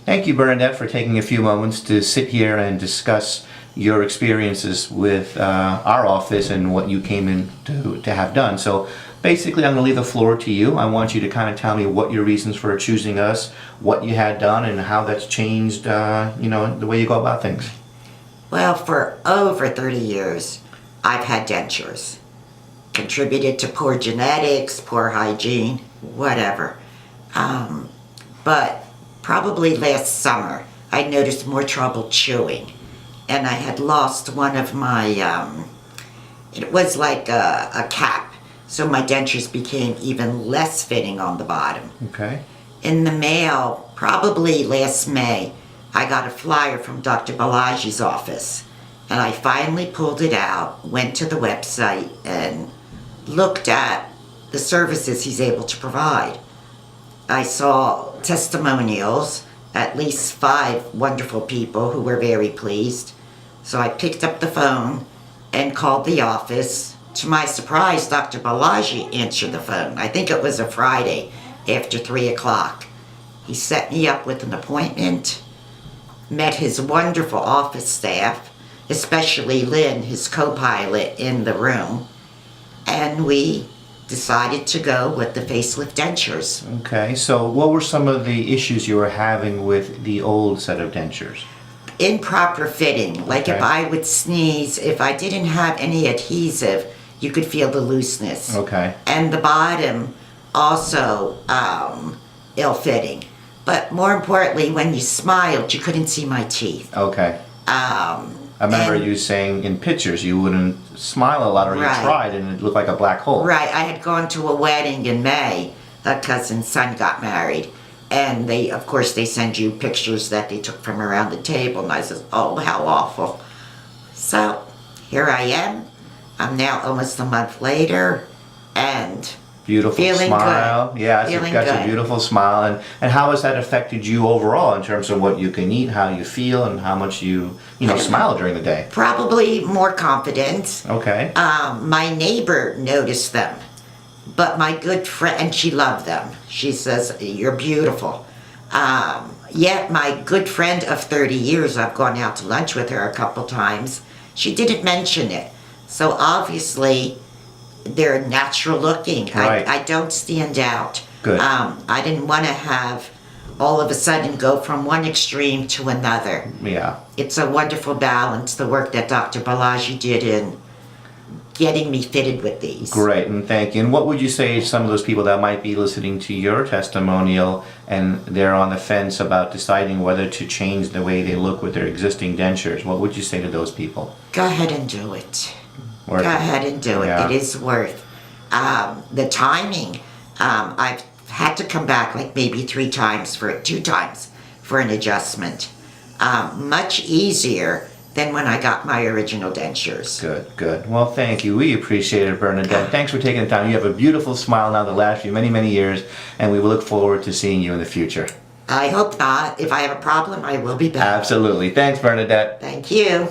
Thank you, Bernadette, for taking a few moments to sit here and discuss your experiences with our office and what you came in to have done. So basically, I'm going to leave the floor to you. I want you to kind of tell me what your reasons for choosing us, what you had done, and how that's changed, the way you go about things. Well, for over 30 years, I've had dentures. Contributed to poor genetics, poor hygiene, whatever. But probably last summer, I noticed more trouble chewing. And I had lost one of my, it was like a cap. So my dentures became even less fitting on the bottom. Okay. In the mail, probably last May, I got a flyer from Dr. Balaji's office. And I finally pulled it out, went to the website, and looked at the services he's able to provide. I saw testimonials, at least 5 wonderful people who were very pleased. So I picked up the phone and called the office. To my surprise, Dr. Balaji answered the phone. I think it was a Friday after 3 o'clock. He set me up with an appointment, met his wonderful office staff, especially Lynn, his co-pilot, in the room, and we decided to go with the facelift dentures. Okay, so what were some of the issues you were having with the old set of dentures? Improper fitting. Like Okay. if I would sneeze, if I didn't have any adhesive, you could feel the looseness. Okay. And the bottom also ill-fitting. But more importantly, when you smiled, you couldn't see my teeth. Okay. I remember you saying in pictures you wouldn't smile a lot, or you Right. tried and it looked like a black hole. Right, I had gone to a wedding in May. A cousin's son got married. And of course, they send you pictures that they took from around the table. And I said, oh, how awful. So, here I am. I'm now almost a month later. And Beautiful feeling smile. good. Yeah, Feeling you've got good. a beautiful smile. And how has that affected you overall in terms of what you can eat, how you feel, and how much you smile during the day? Probably more confidence. Okay. My neighbor noticed them. But my good friend, and she loved them. She says, you're beautiful. Yet my good friend of 30 years, I've gone out to lunch with her a couple times, she didn't mention it. So obviously, they're natural looking. Right. I don't stand out. Good. I didn't want to have all of a sudden go from one extreme to another. Yeah. It's a wonderful balance, the work that Dr. Balaji did in getting me fitted with these. Great, and thank you. And what would you say to some of those people that might be listening to your testimonial and they're on the fence about deciding whether to change the way they look with their existing dentures? What would you say to those people? Go ahead and do it. Worth Go it. ahead and do it. Yeah. It is worth. The timing, I've had to come back like maybe 2 times for an adjustment. Much easier than when I got my original dentures. Good, good. Well, thank you. We appreciate it, Bernadette. Thanks for taking the time. You have a beautiful smile now that lasts you many, many years, and we will look forward to seeing you in the future. I hope not. If I have a problem, I will be back. Absolutely. Thanks, Bernadette. Thank you.